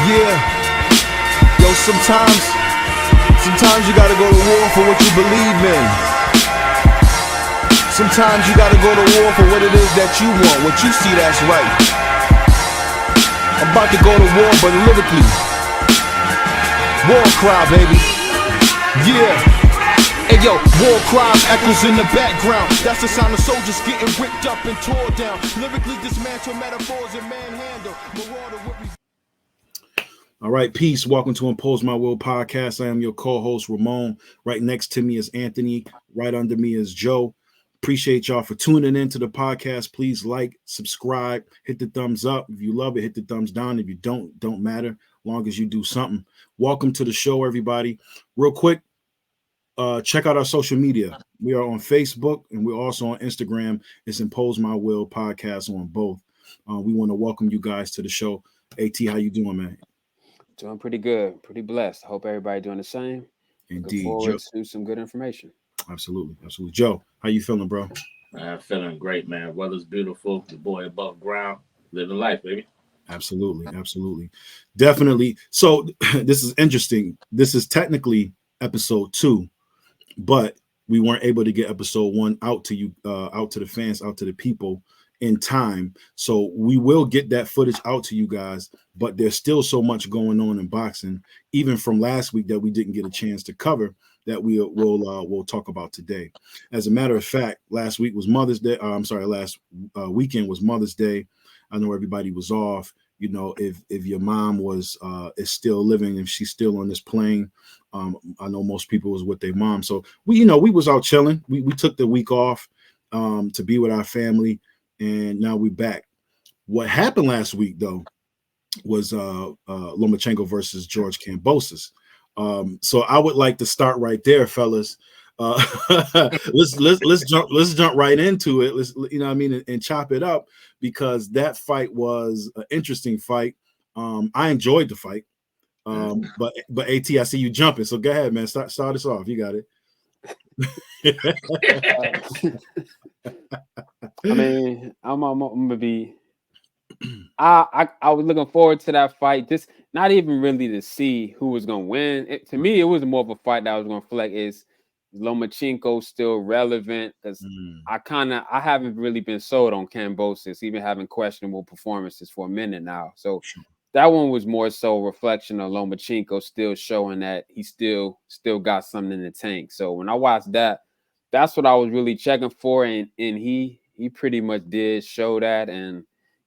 Yeah, yo, sometimes you gotta go to war for what you believe in. Sometimes you gotta go to war for what it is that you want, what you see that's right. I'm about to go to war, but lyrically. War cry, baby. Yeah. Hey yo, war cries echoes in the background. That's the sound of soldiers getting ripped up and tore down. Lyrically dismantle metaphors and manhandle. Marauder with. All right, peace. Welcome to Impose My Will podcast. I am your co-host, Ramone. Right next to me is Anthony. Right under me is Joe. Appreciate y'all for tuning into the podcast. Please like, subscribe, hit the thumbs up. If you love it, hit the thumbs down. If you don't matter. Long as you do something. Welcome to the show, everybody. Real quick, check out our social media. We are on Facebook and we're also on Instagram. It's Impose My Will podcast on both. We want to welcome you guys to the show. AT, how you doing, man? Doing pretty good, pretty blessed. Hope everybody doing the same. Indeed. Looking forward to some good information. Absolutely. Joe, how you feeling, bro? I'm feeling great, man. Weather's beautiful. The boy above ground, living life, baby. Absolutely. Definitely. So this is interesting. This is technically episode 2, but we weren't able to get episode 1 out to you, out to the fans, out to the people in time. So we will get that footage out to you guys, but there's still so much going on in boxing, even from last week, that we didn't get a chance to cover, that we'll talk about today. As a matter of fact, last week was Mother's Day. Last weekend was Mother's Day. I know everybody was off. You know, if your mom is still living, if she's still on this plane, I know most people was with their mom. So we was out chilling. We took the week off to be with our family, and now we're back. What happened last week though was Lomachenko versus George Kambosos. So I would like to start right there, fellas. Let's jump right into it. Let's and chop it up, because that fight was an interesting fight. I enjoyed the fight. But AT, I see you jumping. So go ahead, man. Start us off. You got it. I mean, I'm gonna be. I was looking forward to that fight. Just not even really to see who was gonna win. To me, it was more of a fight that I was gonna feel like is Lomachenko still relevant, because I haven't really been sold on Kambosos, even having questionable performances for a minute now. So that one was more so a reflection of Lomachenko still showing that he still got something in the tank. So when I watched that, that's what I was really checking for, and he pretty much did show that. And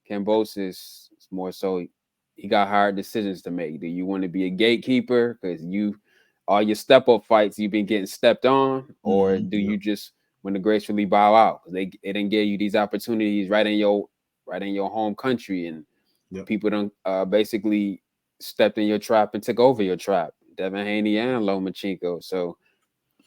Kambosos is more so he got hard decisions to make. Do you want to be a gatekeeper because all your step-up fights you've been getting stepped on, or do you just want to gracefully bow out because they didn't give you these opportunities right in your home country, and people done basically stepped in your trap and took over your trap, Devin Haney and Lomachenko. So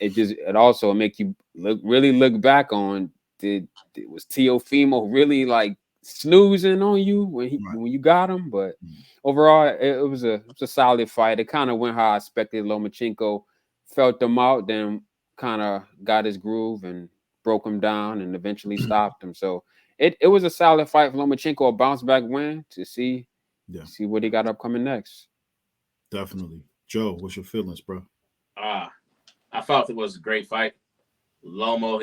it also make you look back on, was Teofimo really like snoozing on you when you got him? But overall, it was a solid fight. It kind of went how I expected. Lomachenko felt them out, then kind of got his groove and broke him down and eventually stopped him. So it was a solid fight for Lomachenko, a bounce back win to see what he got upcoming next. Definitely. Joe, what's your feelings, bro? I felt it was a great fight. Lomo,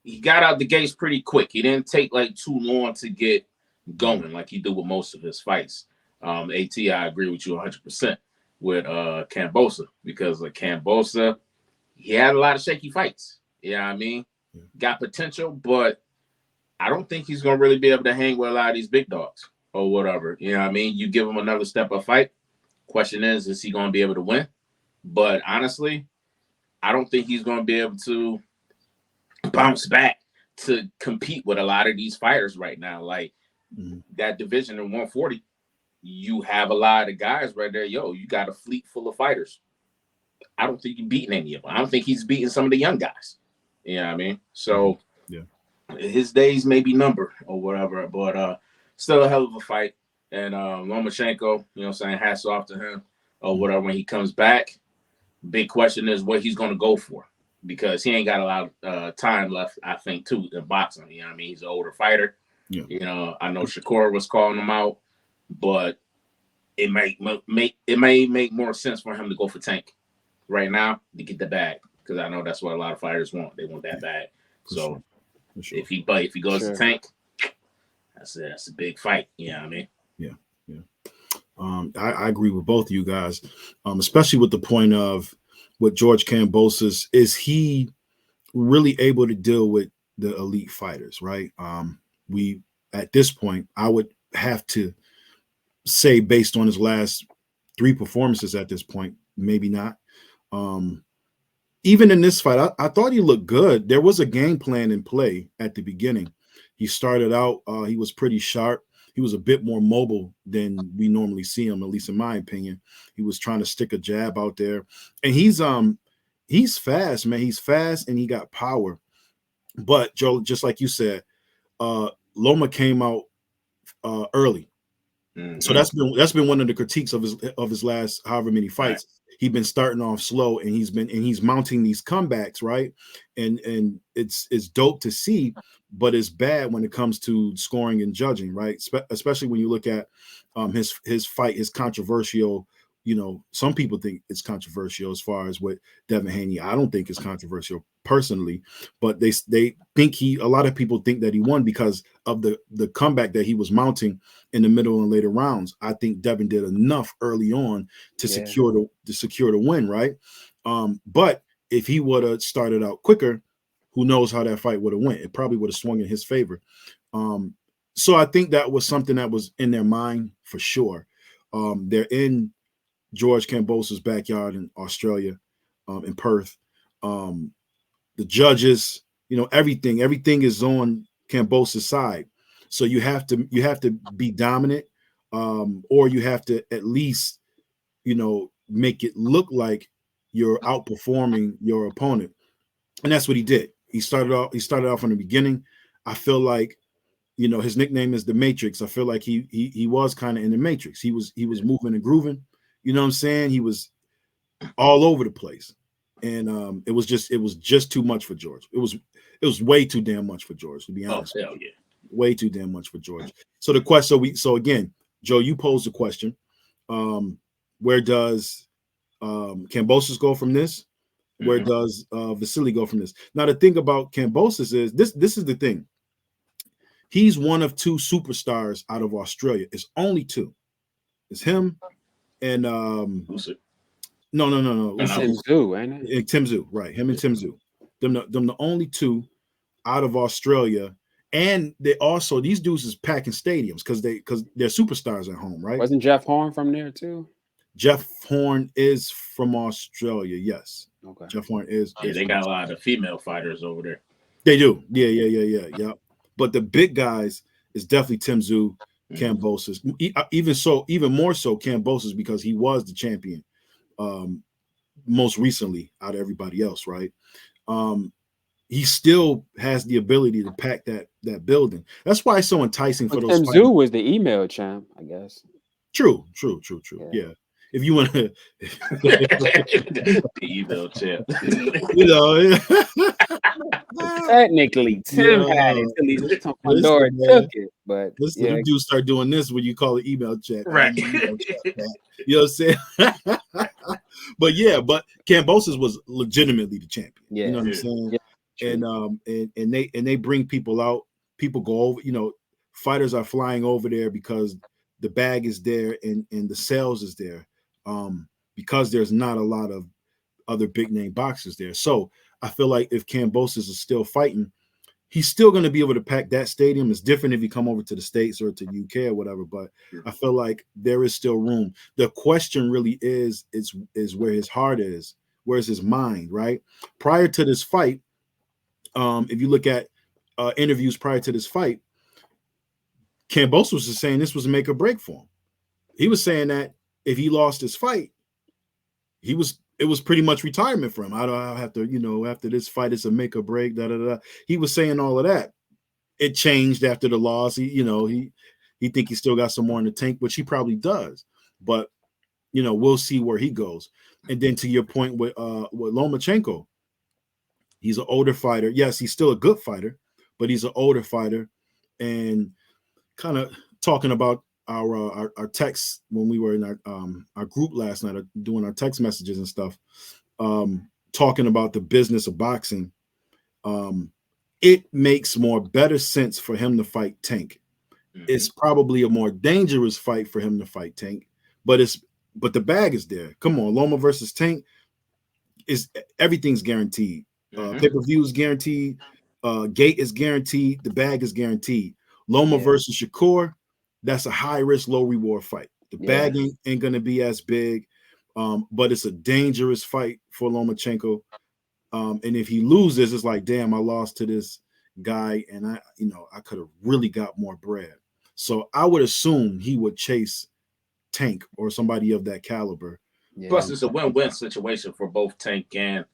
he got out the gates pretty quick. He didn't take like too long to get going like he do with most of his fights. AT, I agree with you 100% with Kambosos, because Kambosos, he had a lot of shaky fights. You know what I mean? Got potential, but I don't think he's going to really be able to hang with a lot of these big dogs or whatever. You know what I mean? You give him another step-up fight. Question is he going to be able to win? But honestly, I don't think he's going to be able to bounce back to compete with a lot of these fighters right now. Like that division in 140, you have a lot of guys right there. You got a fleet full of fighters. I don't think you're beating any of them. I don't think he's beating some of the young guys. You know what I mean? So his days may be numbered or whatever, but still a hell of a fight. And Lomachenko, hats off to him or whatever when he comes back. Big question is what he's going to go for, because he ain't got a lot of time left, I think, too, in boxing. You know what I mean? He's an older fighter. I know Shakur was calling him out, but it may make more sense for him to go for Tank right now to get the bag, because I know that's what a lot of fighters want. They want that bag. For So sure. For sure. if he goes to Tank, that's a big fight. You know what I mean? Yeah. Yeah. I agree with both of you guys, especially with the point of what George Kambosos is. He really able to deal with the elite fighters, right? We at this point, I would have to say, based on his last 3 performances at this point, maybe not. Even in this fight, I thought he looked good. There was a game plan in play at the beginning. He started out, he was pretty sharp. He was a bit more mobile than we normally see him, at least in my opinion. He was trying to stick a jab out there. And he's fast, man. He's fast and he got power. But Joe, just like you said, Loma came out early. Mm-hmm. So that's been one of the critiques of his last however many fights. Right. He's been starting off slow and he's mounting these comebacks, right? And it's dope to see, but it's bad when it comes to scoring and judging, right? Especially when you look at his fight, his controversial. You know, some people think it's controversial as far as what Devin Haney. I don't think it's controversial personally, but they think a lot of people think that he won because of the comeback that he was mounting in the middle and later rounds. I think Devin did enough early on to secure the win, right? But if he would have started out quicker, who knows how that fight would have went? It probably would have swung in his favor. So I think that was something that was in their mind for sure. They're in George Kambosos' backyard in Australia, in Perth. The judges, everything is on Kambosos' side. So you have to be dominant, or you have to at least, make it look like you're outperforming your opponent, and that's what he did. He started off from the beginning. I feel like, his nickname is the Matrix. I feel like he was kind of in the Matrix. He was moving and grooving. You know what I'm saying? He was all over the place, and it was just too much for George. It was way too damn much for George, to be honest. Oh, hell yeah. Way too damn much for George. So the question, so again, Joe, you posed the question. Where does Kambosos go from this? Where does Vasily go from this? Now the thing about Kambosos is this is the thing. He's one of 2 superstars out of Australia. It's only 2. It's him and no. Tim Tszyu, ain't it? Tim Tszyu, right? Him and Tim Tszyu. Them the only 2 out of Australia. And they also, these dudes is packing stadiums because they're superstars at home, right? Wasn't Jeff Horn from there too? Jeff Horn is from Australia, yes. Okay. Jeff Horn is. Yeah, they got a lot of female fighters over there. They do. Yeah. But the big guys is definitely Tim Tszyu, Kambosos. Even more so Kambosos, because he was the champion most recently out of everybody else, right? He still has the ability to pack that building. That's why it's so enticing for those. Tim Tszyu was the email champ, I guess. True. Yeah. If you want to, the email champ. Technically, Tim had it until he Pandora took it. But the dudes start doing this when you call it email chat, right? You know what I'm saying? But Kambosos was legitimately the champion. Yeah. You know what I'm saying? Yeah. And they bring people out. People go over. Fighters are flying over there because the bag is there and the sales is there. Because there's not a lot of other big name boxers there. So I feel like if Kambosos is still fighting, he's still going to be able to pack that stadium. It's different if you come over to the States or to UK or whatever, but I feel like there is still room. The question really is where his heart is, where's his mind, right? Prior to this fight, if you look at interviews prior to this fight, Kambosos was saying this was a make or break for him. He was saying that if he lost his fight, it was pretty much retirement for him. I don't have to, after this fight, it's a make or break. He was saying all of that. It changed after the loss. He think he still got some more in the tank, which he probably does. But we'll see where he goes. And then to your point with Lomachenko, he's an older fighter. Yes, he's still a good fighter, but he's an older fighter. And kind of talking about our text when we were in our group last night, doing our text messages and stuff, talking about the business of boxing. It makes better sense for him to fight Tank. It's probably a more dangerous fight for him to fight Tank, but the bag is there. Come on, Loma versus Tank is everything's guaranteed. Pay-per-view is guaranteed. Gate is guaranteed. The bag is guaranteed. Loma versus Shakur, that's a high risk, low reward fight. The bag ain't gonna be as big, but it's a dangerous fight for Lomachenko. And if he loses, it's like, damn, I lost to this guy, and I could have really got more bread. So I would assume he would chase Tank or somebody of that caliber. Yeah. Plus, it's a win-win situation for both Tank and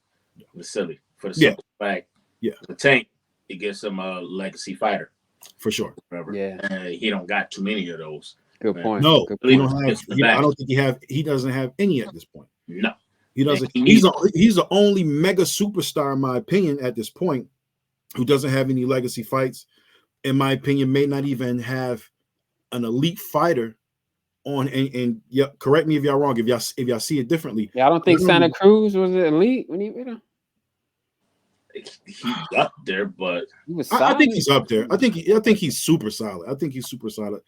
Vasily for the simple fact. Yeah, the Tank, it gives him a legacy fighter for sure. Remember? Yeah, he don't got too many of those. Good point. No, Good he don't have. I don't think he doesn't have any at this point. No, he doesn't. He's the only mega superstar, in my opinion, at this point, who doesn't have any legacy fights. In my opinion, may not even have an elite fighter on. And yeah, correct me if y'all wrong. If y'all see it differently. Yeah, I don't think Santa Cruz was elite when he. He's up there, but he was I think he's up there. I think he's super solid. I think he's super solid.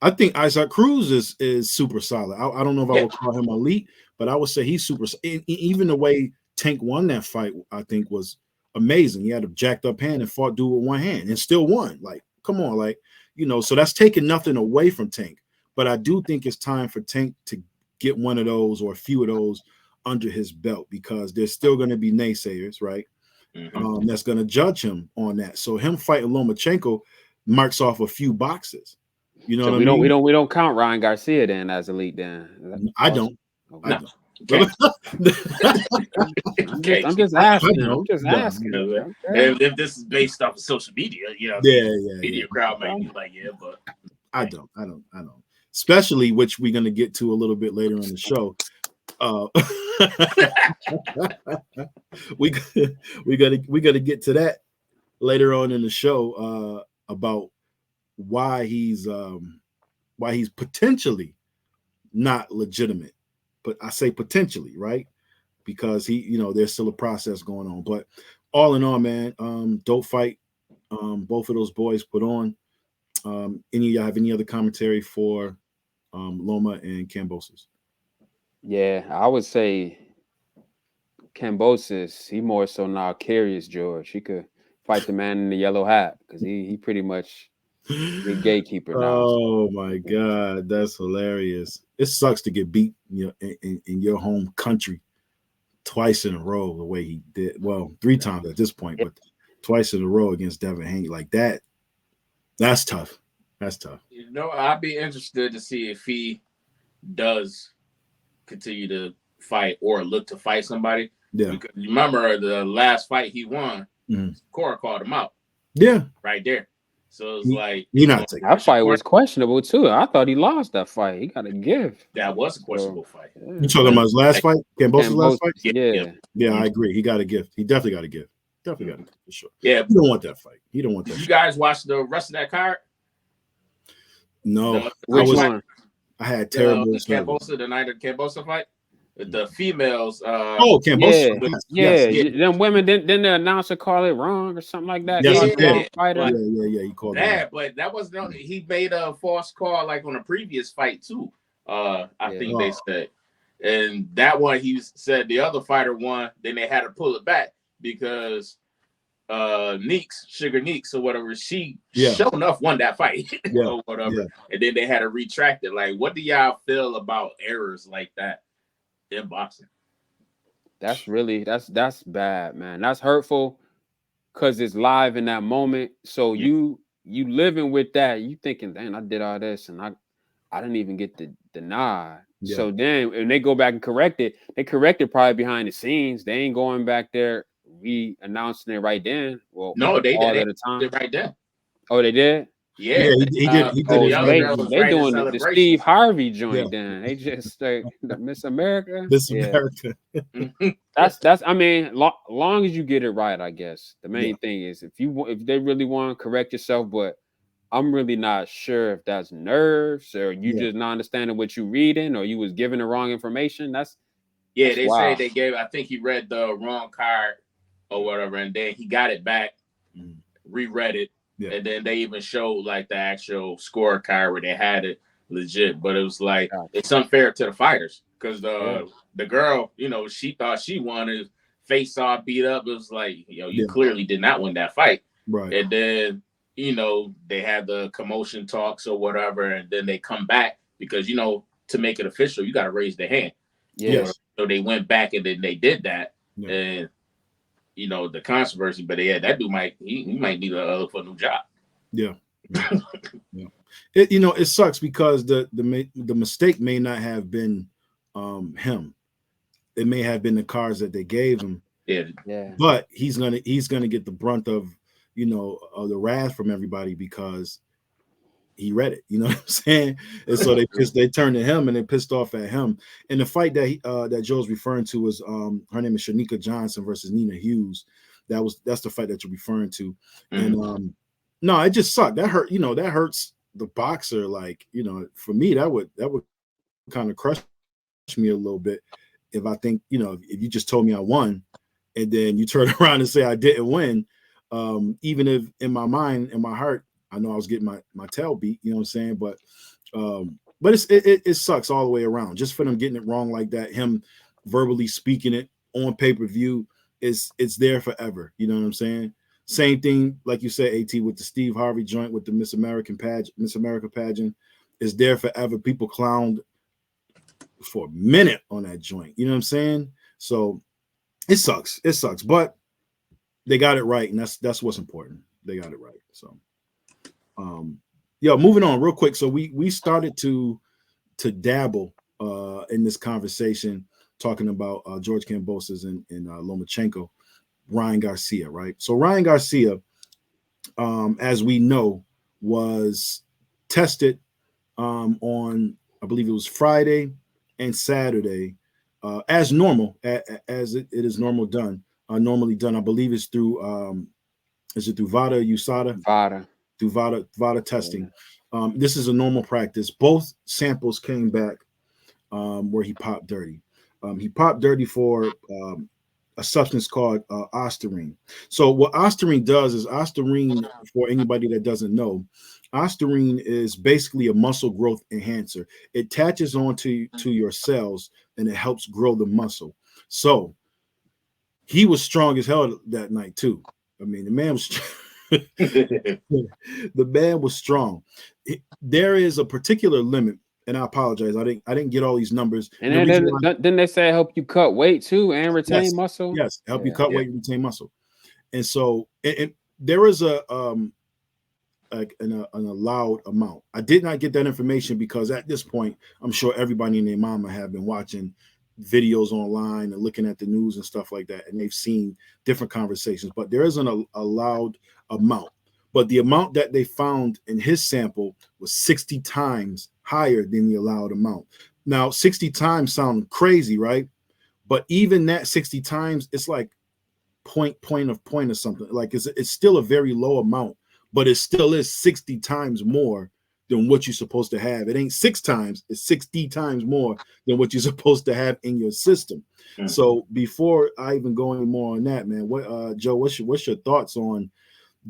I think Isaac Cruz is super solid. I don't know if I would call him elite, but I would say he's super. Even the way Tank won that fight, I think was amazing. He had a jacked up hand and fought dude with one hand and still won. Like, come on, like, so that's taking nothing away from Tank. But I do think it's time for Tank to get one of those or a few of those under his belt, because there's still going to be naysayers, right? That's going to judge him on that. So him fighting Lomachenko marks off a few boxes. You know, so what I mean? we don't count Ryan Garcia then as elite. Then I don't. Okay. I don't. I'm just asking. I'm just asking. If this is based off of social media, media crowd might be like, but I don't. Especially, which we're gonna get to a little bit later in the show. we gotta get to that later on in the show about why he's potentially not legitimate. But I say potentially, right? Because there's still a process going on. But all in all, man, dope fight. Both of those boys put on. Any of y'all have any other commentary for Loma and Kambosos? Yeah, I would say Kambosos, he more so now curious George. He could fight the man in the yellow hat because he pretty much the gatekeeper now. Oh my God, that's hilarious. It sucks to get beat in your home country twice in a row the way he did. Well, 3 times at this point, but twice in a row against Devin Haney like that. That's tough. That's tough. I'd be interested to see if he does continue to fight or look to fight somebody. Yeah. Because remember the last fight he won, Cora called him out. Yeah. Right there. So it's like that fight was questionable too. I thought he lost that fight. He got a gift. That was a questionable fight. You talking about his last fight? Kambosos' last fight? Yeah, I agree. He got a gift. He definitely got a gift. Definitely got a gift for sure. Yeah. You don't want that fight. You don't want that. Did you guys watch the rest of that card? No. Which one? I had terrible. The night of Kambosos fight. The females. Kambosos. Yeah. Them women didn't the announcer call it wrong or something like that? Yes, he did. Yeah. He called that, but that was no. He made a false call like on a previous fight too. I think they said, and that one he said the other fighter won. Then they had to pull it back because Sugar Neeks or whatever, she sure enough won that fight or whatever, and then they had to retract it. Like, what do y'all feel about errors like that in boxing? That's bad, man. That's hurtful because it's live in that moment. So you living with that, you thinking, dang, I did all this and I didn't even get the nod. Yeah. So then when they go back and correct it, they correct it probably behind the scenes. They ain't going back there re-announcing it right then. Well, no, they all did at a time. It right then. Oh, they did? Yeah, he did. He did. They doing the Steve Harvey joint. Then they just Miss America. Miss America. That's. I mean, long as you get it right, I guess. The main thing is if they really want to correct yourself, but I'm really not sure if that's nerves or you Yeah. just not understanding what you reading or you was given the wrong information. Yeah, That's they say wild. they gave. I think he read the wrong card or whatever, and then he got it back, Mhm. reread it, Yeah. and then they even showed like the actual scorecard where they had it legit. But it was like Gotcha. it's unfair to the fighters because Yeah. the girl, she thought she won. His face all beat up. It was like, you Yeah. clearly did not win that fight. Right. And then they had the commotion talks or whatever, and then they come back because to make it official, you got to raise the hand. Yeah. Yes. So they went back and then they did that, Yeah. and the controversy. But yeah, that dude might might need a for a new job. Yeah. Yeah. It sucks because the mistake may not have been him. It may have been the cards that they gave him, Yeah, Yeah. but he's gonna get the brunt of the wrath from everybody because he read it. You know what I'm saying? And so they turned to him and they pissed off at him. And the fight that Joe's referring to was her name is Shanika Johnson versus Nina Hughes. That's the fight that you're referring to. mm-hmm. And no, it just sucked. That hurt. That hurts the boxer. Like for me, that would kind of crush me a little bit if I think if you just told me I won and then you turn around and say I didn't win. Even if in my mind, in my heart, I know I was getting my tail beat, you know what I'm saying? But it sucks all the way around. Just for them getting it wrong like that, him verbally speaking it on pay-per-view it's there forever. You know what I'm saying? Same thing, like you said, AT, with the Steve Harvey joint with the Miss America pageant is there forever. People clowned for a minute on that joint. You know what I'm saying? So it sucks. It sucks. But they got it right, and that's what's important. They got it right. So moving on real quick. So we started to dabble in this conversation talking about George Kambosos and Lomachenko, Ryan Garcia, right? So Ryan Garcia, as we know, was tested on, I believe it was Friday and Saturday, as normal, as it is normally done. I believe it's through is it through VADA, USADA? Vada. Through VADA testing. This is a normal practice. Both samples came back where he popped dirty. He popped dirty for a substance called ostarine. So what ostarine does is for anybody that doesn't know, ostarine is basically a muscle growth enhancer. It attaches onto your cells and it helps grow the muscle. So he was strong as hell that night too. I mean, the man was the man was strong. There is a particular limit, and I apologize. I didn't get all these numbers. And then they say help you cut weight too and retain muscle. Yes, help you cut weight and retain muscle. And so there is an allowed amount. I did not get that information because at this point, I'm sure everybody and their mama have been watching videos online and looking at the news and stuff like that, and they've seen different conversations. But there is an allowed amount. But the amount that they found in his sample was 60 times higher than the allowed amount. Now, 60 times sound crazy, right? But even that 60 times, it's like point or something. Like it's still a very low amount, but it still is 60 times more than what you're supposed to have. It ain't 6 times, it's 60 times more than what you're supposed to have in your system. Mm-hmm. So before I even go any more on that, man, what Joe, what's your thoughts on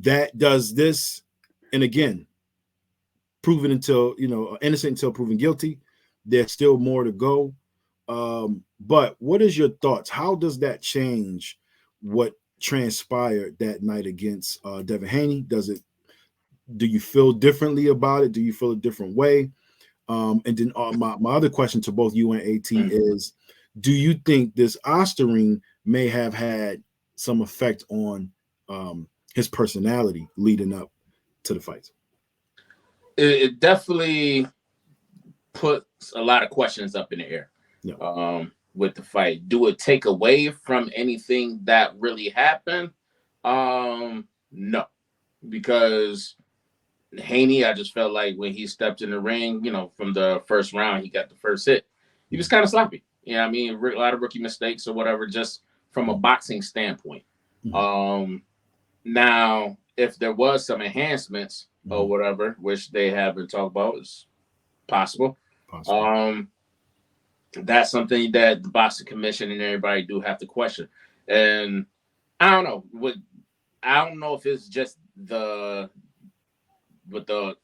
that? Does this, and again, proven until innocent until proven guilty, there's still more to go. But what is your thoughts? How does that change what transpired that night against Devin Haney? Do you feel differently about it? Do you feel a different way? And then my other question to both you and AT is, do you think this ostarine may have had some effect on his personality leading up to the fights? It definitely puts a lot of questions up in the air. Yeah. With the fight. Do it take away from anything that really happened? No, because Haney, I just felt like when he stepped in the ring, from the first round, he got the first hit. He was kind of sloppy. I mean, a lot of rookie mistakes or whatever, just from a boxing standpoint. Mm-hmm. Now, if there was some enhancements, or whatever, which they haven't talked about, is possible. Possible. That's something that the boxing commission and everybody do have to question. And I don't know what I don't know if it's just the with the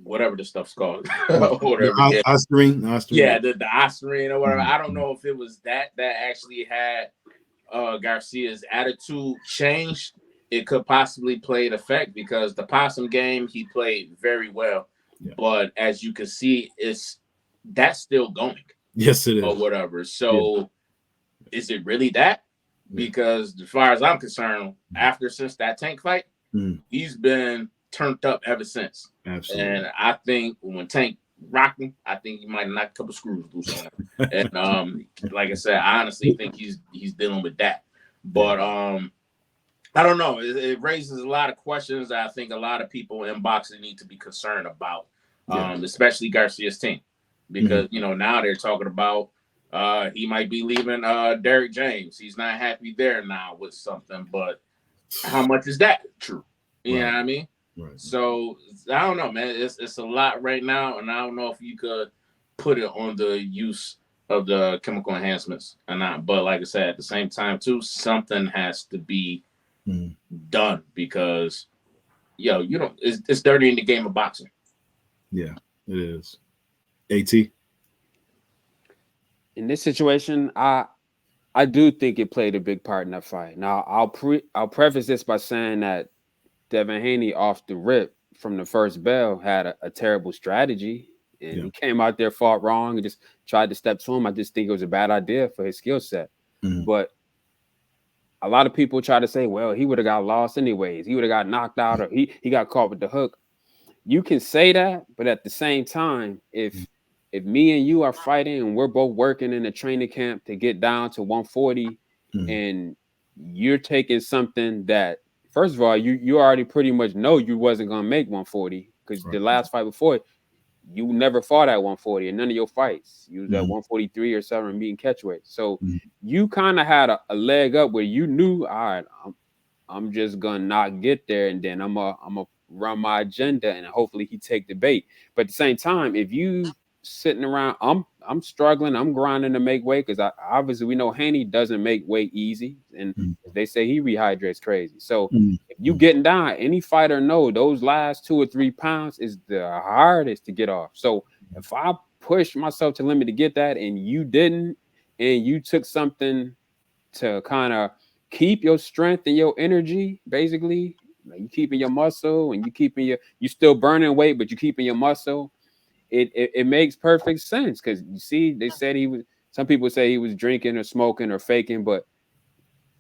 whatever the stuff's called or whatever. The Oscarine, Yeah, the Oscarine or whatever. I don't Mhm. know if it was that actually had Garcia's attitude changed. It could possibly play an effect because the possum game he played very well, Yeah. but as you can see, that's still going Yes, it or is. whatever. Yeah. So is it really that? Yeah. Because as far as I'm concerned, since that Tank fight, Mhm. he's been turned up ever since. Absolutely. And I think when Tank rocked him, I think he might knock a couple screws loose on him. And like I said, I honestly think he's dealing with that. But I don't know. It raises a lot of questions that I think a lot of people in boxing need to be concerned about, especially Garcia's team, because now they're talking about he might be leaving Derrick James. He's not happy there now with something, but how much is that true? You know what I mean? Right. So I don't know, man. It's a lot right now, and I don't know if you could put it on the use of the chemical enhancements or not. But like I said, at the same time, too, something has to be done because you don't. It's dirty in the game of boxing. Yeah, it is. At. In this situation, I do think it played a big part in that fight. Now, I'll preface this by saying that Devin Haney off the rip from the first bell had a terrible strategy, and he came out there, fought wrong, and just tried to step to him. I just think it was a bad idea for his skill set. But a lot of people try to say, well, he would have got lost anyways. He would have got knocked out, or he got caught with the hook. You can say that, but at the same time, if me and you are fighting and we're both working in a training camp to get down to 140, and you're taking something that, first of all, you already pretty much know you wasn't gonna make 140 because the last fight before you never fought at 140 in none of your fights. You was at 143 or something meeting catchweight. So you kind of had a leg up where you knew, all right, I'm just gonna not get there, and then I'm gonna run my agenda, and hopefully he take the bait. But at the same time, if you sitting around, I'm struggling, I'm grinding to make weight because obviously we know Haney doesn't make weight easy, and they say he rehydrates crazy. So if you getting down, any fighter know those last 2 or 3 pounds is the hardest to get off. So if I push myself to limit to get that, and you didn't, and you took something to kind of keep your strength and your energy, basically. Like you keeping your muscle and you still burning weight, but you keeping your muscle. It makes perfect sense because you see, they said some people say he was drinking or smoking or faking, but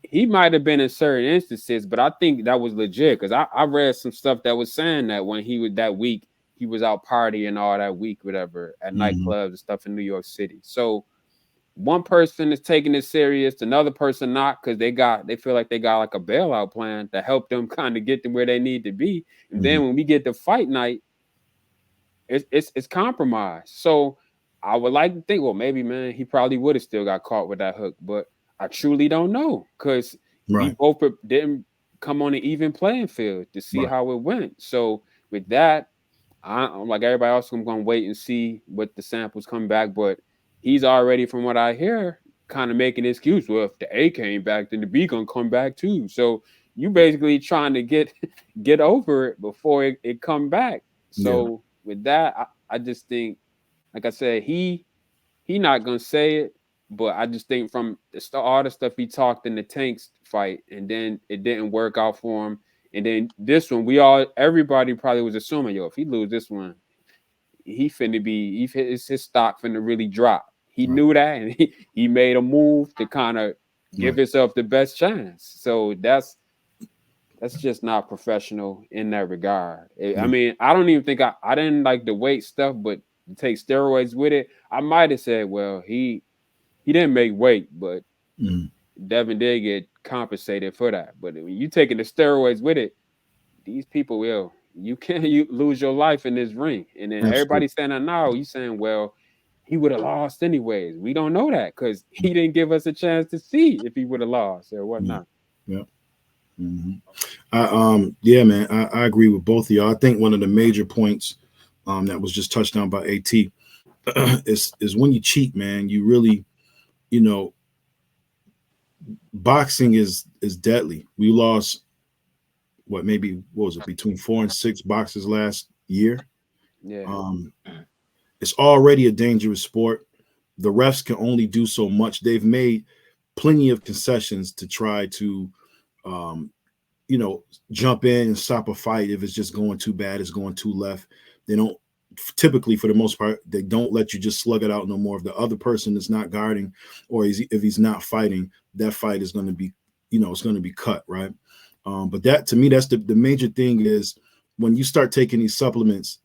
he might have been in certain instances, but I think that was legit because I read some stuff that was saying that when he was that week, he was out partying all that week, whatever, at nightclubs and stuff in New York City. So one person is taking it serious, another person not, because they feel like they got like a bailout plan to help them kind of get them where they need to be. And then when we get to fight night, it's compromised. So I would like to think, well, maybe man, he probably would have still got caught with that hook, but I truly don't know because we both didn't come on an even playing field to see how it went. So with that, I'm like everybody else, I'm going to wait and see what the samples come back. But he's already, from what I hear, kind of making an excuse. Well, if the A came back, then the B going to come back too. So you basically trying to get over it before it come back. So with that, I just think, like I said, he not going to say it. But I just think from all the stuff he talked in the Tanks fight, and then it didn't work out for him. And then this one, everybody probably was assuming, yo, if he lose this one, his stock finna really drop. He knew that, and he made a move to kind of give himself the best chance. So that's just not professional in that regard. I mean, I don't even think I didn't like the weight stuff, but to take steroids with it, I might have said, well, he didn't make weight, but Devin did get compensated for that. But when you taking the steroids with it, these people will. You lose your life in this ring. And then everybody's saying that now, you saying, well, he would have lost anyways. We don't know that because he didn't give us a chance to see if he would have lost or whatnot. Yeah. Mhm. Yeah, man, I agree with both of y'all. I think one of the major points that was just touched on by At is when you cheat, man. You really, you know, boxing is deadly. We lost what maybe what was it between 4 and 6 boxes last year. Yeah, Um, it's already a dangerous sport. The refs can only do so much. They've made plenty of concessions to try to um, jump in and stop a fight if it's just going too bad, it's going too left. They don't typically, for the most part, they don't let you just slug it out no more. If the other person is not guarding or if he's not fighting, that fight is going to be, it's going to be cut, right? But that to me, that's the major thing is when you start taking these supplements,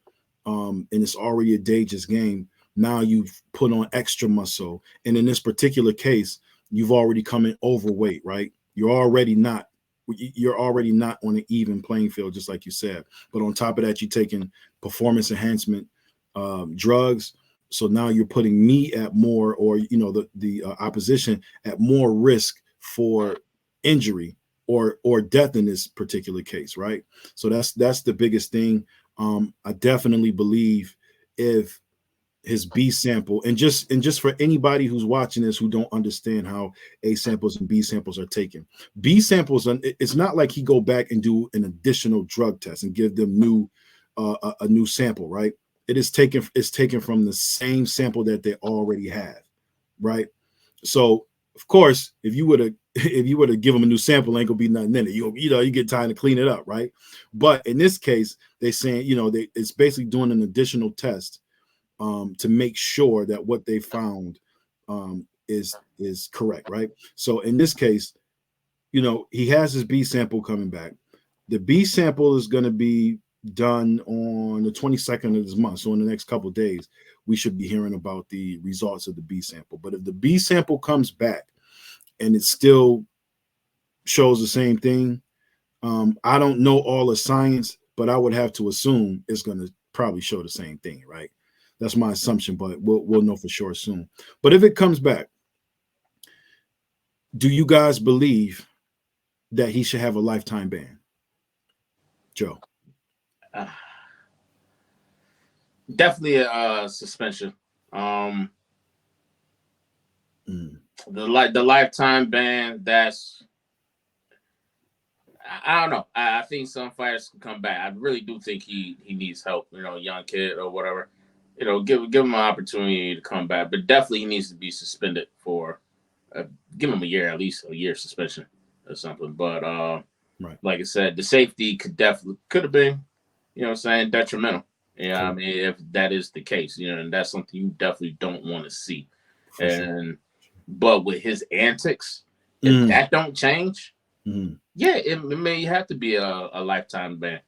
and it's already a dangerous game. Now you've put on extra muscle, and in this particular case, you've already come in overweight, right? You're already not on an even playing field, just like you said. But on top of that, you're taking performance enhancement drugs. So now you're putting me at more, or the opposition at more risk for injury or death in this particular case, right? So that's the biggest thing. I definitely believe if his B sample and just for anybody who's watching this who don't understand how A samples and B samples are taken. B samples, it's not like he go back and do an additional drug test and give them a new sample, right? It's taken from the same sample that they already have, right? So of course, if you were to if you were to give them a new sample, ain't gonna be nothing in it. You get time to clean it up, right? But in this case, they're saying it's basically doing an additional test to make sure that what they found is correct, right? So in this case, he has his B sample coming back. The B sample is going to be done on the 22nd of this month. So in the next couple of days, we should be hearing about the results of the B sample. But if the B sample comes back and it still shows the same thing, I don't know all the science, but I would have to assume it's going to probably show the same thing, right? That's my assumption, but we'll know for sure soon. But if it comes back, do you guys believe that he should have a lifetime ban? Joe. Uh, Definitely a suspension. Um, Mm. the lifetime ban. I don't know. I think some fighters can come back. I really do think he needs help. Young kid or whatever. Give him an opportunity to come back, but definitely he needs to be suspended for. Uh, Give him a year, at least a year suspension or something. But Right. like I said, the safety could have been, what I'm saying, detrimental. Yeah, I Correct. mean, if that is the case, and that's something you definitely don't want to see. For sure. And but with his antics, if Mm. that don't change, Mm. yeah, it may have to be a lifetime ban,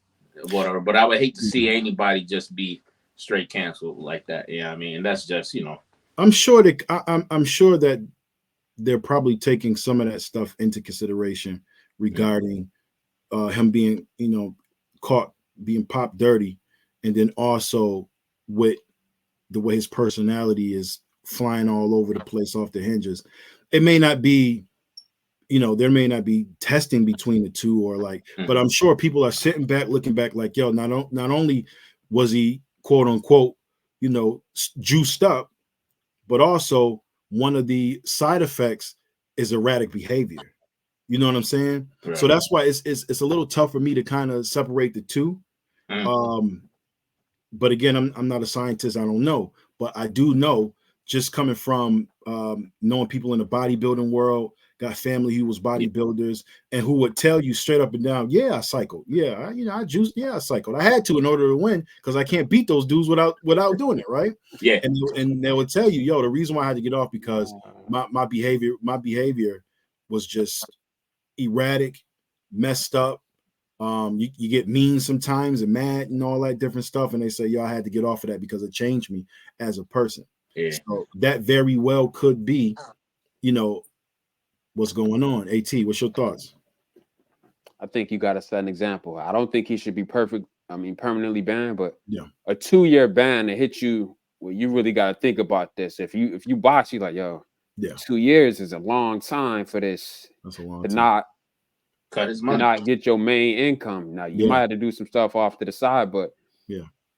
whatever. But I would hate to see Mm. anybody just be straight canceled like that. Yeah, I mean, that's just I'm sure that they're probably taking some of that stuff into consideration mm, regarding him being, caught being popped dirty, and then also with the way his personality is flying all over the place off the hinges. It may not be, there may not be testing between the two or like, but mm, I'm sure people are sitting back, looking back like, yo, not only was he quote unquote, juiced up, but also one of the side effects is erratic behavior. You know what I'm saying? So right. that's why it's a little tough for me to kind of separate the two. Mm, Um, but again, I'm not a scientist. I don't know, but I do know just coming from knowing people in the bodybuilding world, got family who was yeah, bodybuilders and who would tell you straight up and down, yeah, I cycled, yeah, I juiced, yeah, I cycled. I had to in order to win because I can't beat those dudes without doing it, right? yeah, And they would tell you, yo, the reason why I had to get off because my behavior was just erratic, messed up. You get mean sometimes and mad and all that different stuff, and they say, "Yo, I had to get off of that because it changed me as a person." yeah. So that very well could be, you know, what's going on. At, what's your thoughts? I think you got to set an example. I don't think he should be perfect. I mean, permanently banned, but Yeah, a 2-year ban to hit you. Well, you really got to think about this. If you box, you like, yo, yeah, 2 years is a long time for this that's a long to time. not cut his to money. not get your main income. Now you might have to do some stuff off to the side, but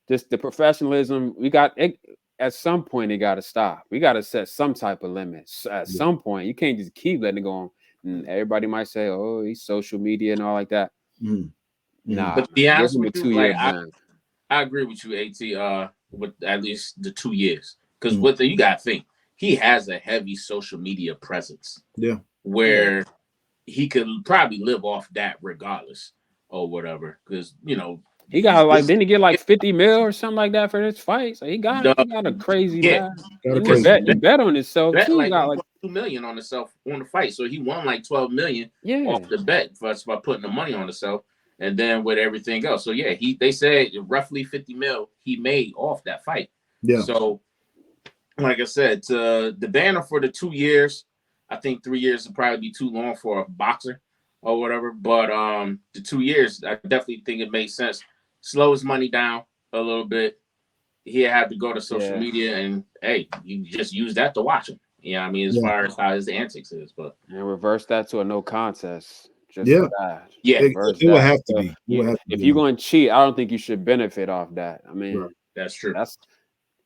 just the professionalism we got it, at some point it got to stop. We got to set some type of limits at some point. You can't just keep letting it go on. And everybody might say, "Oh, he's social media and all like that." Nah, but to be honest give him with a you, 2-year like ban. I agree with you, At. With at least the 2 years, because what you got to think, he has a heavy social media presence. Where he could probably live off that regardless or whatever, because he got like didn't he get like 50 mil or something like that for this fight? So he got a crazy bag. He bet on himself too. Like Got like 2 million on himself on the fight, so he won like 12 million off the bet by putting the money on himself, and then with everything else. So they said roughly 50 mil he made off that fight. So like I said, the banner for the 2 years, I think 3 years would probably be too long for a boxer or whatever. But the 2 years, I definitely think it makes sense. Slow his money down a little bit. He had to go to social media, and hey, you just use that to watch him. I mean, as far as how his antics is, but and reverse that to a no contest. Just for that. It would have to be. If you're going to cheat, I don't think you should benefit off that. I mean, that's true. That's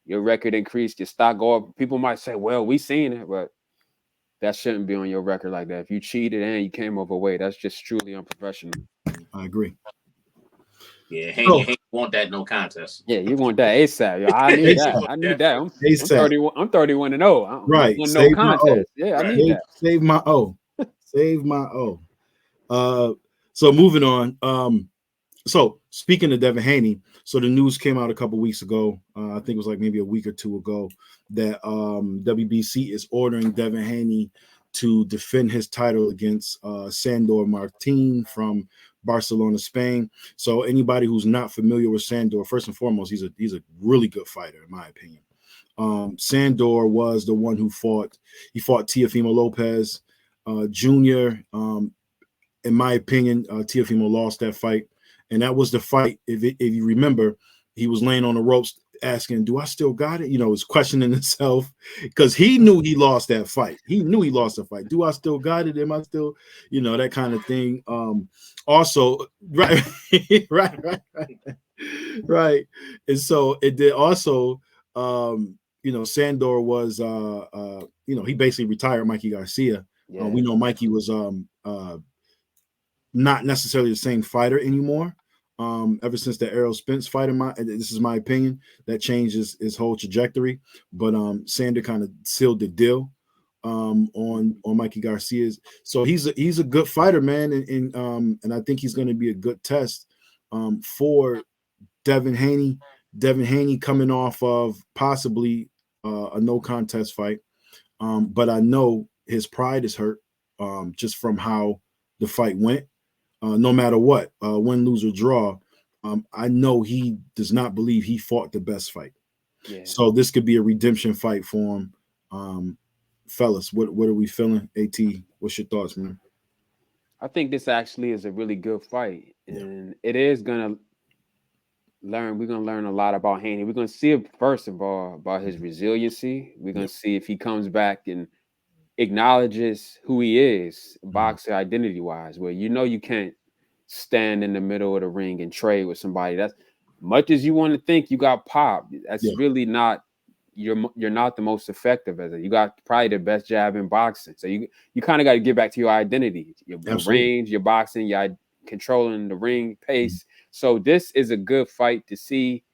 your record increased, your stock go up. People might say, "Well, we seen it," but that shouldn't be on your record like that. If you cheated and you came overweight, that's just truly unprofessional. I agree. Yeah, Haney want that no contest. Yeah, you want that ASAP. Yo, I need that. I need that. I'm 31. I'm 31 and 0. Right. No contest. Yeah, I need that. Save my O. Save my O. So moving on. So speaking of Devin Haney, so the news came out a couple weeks ago. I think it was like maybe a week or two ago that WBC is ordering Devin Haney to defend his title against Sandor Martin from Barcelona, Spain. So anybody who's not familiar with Sandor, first and foremost, he's a really good fighter in my opinion. Sandor was the one who fought Teofimo Lopez Jr. In my opinion, Teofimo lost that fight. And that was the fight. If you remember, he was laying on the ropes asking, "Do I still got it?" Was questioning himself because he knew he lost that fight. He knew he lost the fight. Do I still got it? Am I still, that kind of thing. Also, right. And so it did also, Sandor was, he basically retired Mikey Garcia. We know Mikey was not necessarily the same fighter anymore. Ever since the Errol Spence fight, this is my opinion, that changed his whole trajectory. But Sandor kind of sealed the deal on Mikey Garcia's. So he's a good fighter, man, and I think he's going to be a good test for Devin Haney. Devin Haney coming off of possibly a no contest fight, but I know his pride is hurt just from how the fight went. No matter what, win, lose, or draw, I know he does not believe he fought the best fight. So this could be a redemption fight for him. Fellas, what are we feeling? AT, what's your thoughts, man? I think this actually is a really good fight, and it is gonna learn. We're gonna learn a lot about Haney. We're gonna see first of all about his resiliency. We're gonna see if he comes back and acknowledges who he is, boxer identity wise, where you can't stand in the middle of the ring and trade with somebody. That's much as you want to think you got pop. That's really not. You're not the most effective as it. You got probably the best jab in boxing. So you kind of got to get back to your identity, your range, your boxing, your controlling the ring pace. So this is a good fight to see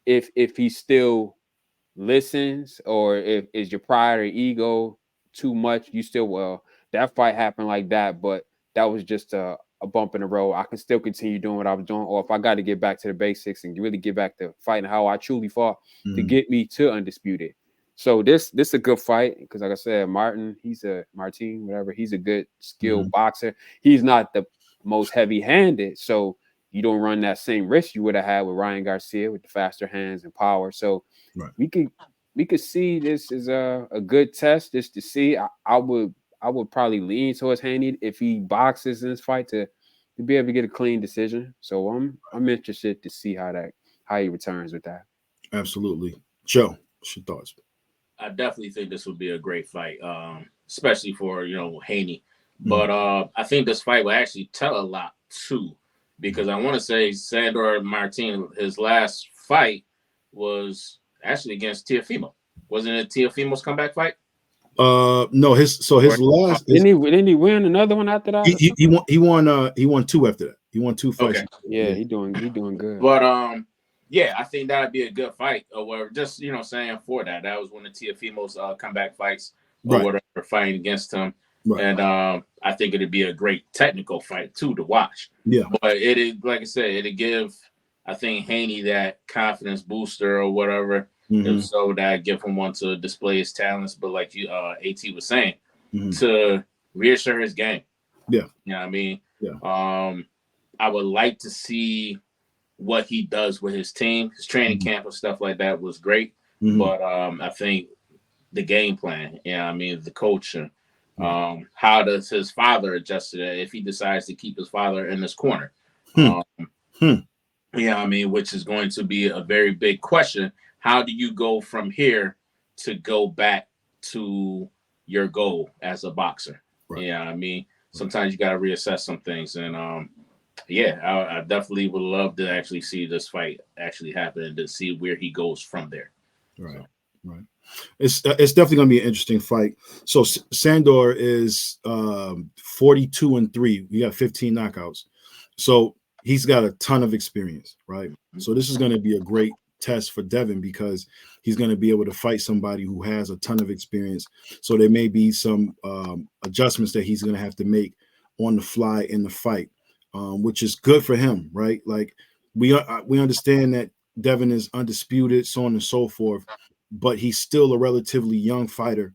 if he still listens or if is your pride or ego too much. You still that fight happened like that, but that was just a bump in the road. I can still continue doing what I was doing, or if I got to get back to the basics and really get back to fighting how I truly fought to get me to undisputed. So this a good fight because, like I said, Martin, he's a good skilled boxer. He's not the most heavy-handed, so you don't run that same risk you would have had with Ryan Garcia with the faster hands and power. So we could see this is a good test just to see. I would probably lean towards Haney if he boxes in this fight to be able to get a clean decision. So I'm interested to see how he returns with that. Absolutely. Joe, what's your thoughts? I definitely think this would be a great fight, especially for Haney. But I think this fight will actually tell a lot too, because I want to say Sandor Martin, his last fight was actually against Teofimo. Wasn't it Teofimo's comeback fight? No, his last didn't he win another one after that? he won two after that. He won two fights. Okay. Yeah, he doing good. But yeah, I think that'd be a good fight, or whatever. Just saying for that. That was one of Teofimo's comeback fights, or whatever, fighting against him. Right. And I think it'd be a great technical fight too to watch. Yeah. But it'd, like I said, it'd give, I think, Haney that confidence booster or whatever. If so, that give him one to display his talents. But like you, AT was saying, to reassure his game. Yeah. You know what I mean? Yeah. I would like to see what he does with his team. His training camp and stuff like that was great. But I think the game plan, I mean, the coaching, how does his father adjust to that if he decides to keep his father in his corner? I mean, which is going to be a very big question. How do you go from here to go back to your goal as a boxer? Right. Yeah, I mean, sometimes you got to reassess some things. And I definitely would love to actually see this fight actually happen and to see where he goes from there. Right. So. Right. It's definitely going to be an interesting fight. So Sandor is 42-3. He got 15 knockouts. So he's got a ton of experience, right? So this is going to be a great test for Devin because he's going to be able to fight somebody who has a ton of experience. So there may be some adjustments that he's going to have to make on the fly in the fight, which is good for him, right? Like we understand that Devin is undisputed, so on and so forth, but he's still a relatively young fighter,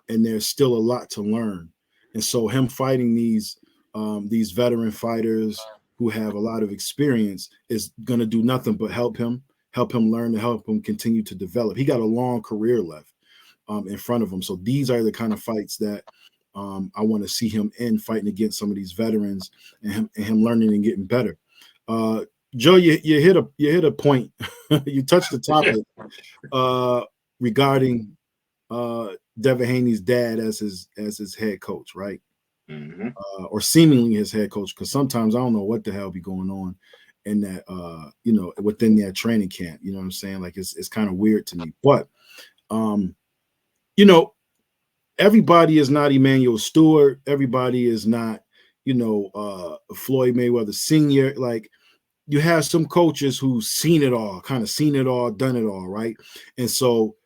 and there's still a lot to learn. And so him fighting these veteran fighters who have a lot of experience is going to do nothing but help him learn and help him continue to develop. He got a long career left in front of him. So these are the kind of fights that I want to see him in, fighting against some of these veterans and him learning and getting better. Joe, you hit a point. You touched the topic regarding Devin Haney's dad as his head coach, right? Or seemingly his head coach, because sometimes I don't know what the hell be going on in that within that training camp. You know what I'm saying? Like it's kind of weird to me. But everybody is not Emmanuel Stewart. Everybody is not, Floyd Mayweather Sr. Like you have some coaches who've seen it all, done it all, right? And so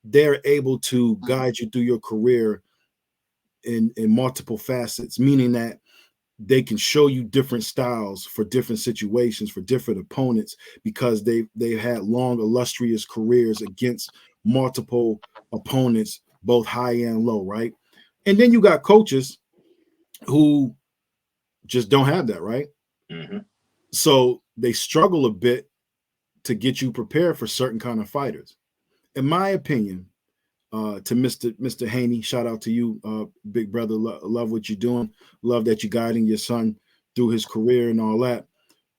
they're able to guide you through your career in multiple facets, meaning that they can show you different styles for different situations, for different opponents, because they've had long, illustrious careers against multiple opponents, both high and low, right? And then you got coaches who just don't have that, right? So they struggle a bit to get you prepared for certain kind of fighters. In my opinion, to Mr. Haney, shout out to you, big brother. Love what you're doing. Love that you're guiding your son through his career and all that.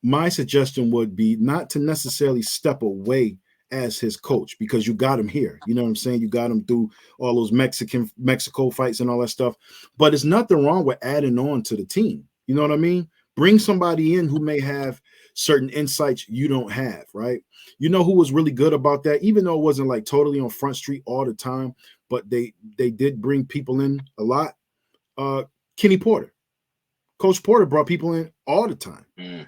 My suggestion would be not to necessarily step away as his coach, because you got him here. You know what I'm saying? You got him through all those Mexico fights and all that stuff. But there's nothing wrong with adding on to the team. You know what I mean? Bring somebody in who may have certain insights you don't have, right? You know who was really good about that, even though it wasn't like totally on Front Street all the time, but they did bring people in a lot. Kenny Porter. Coach Porter brought people in all the time.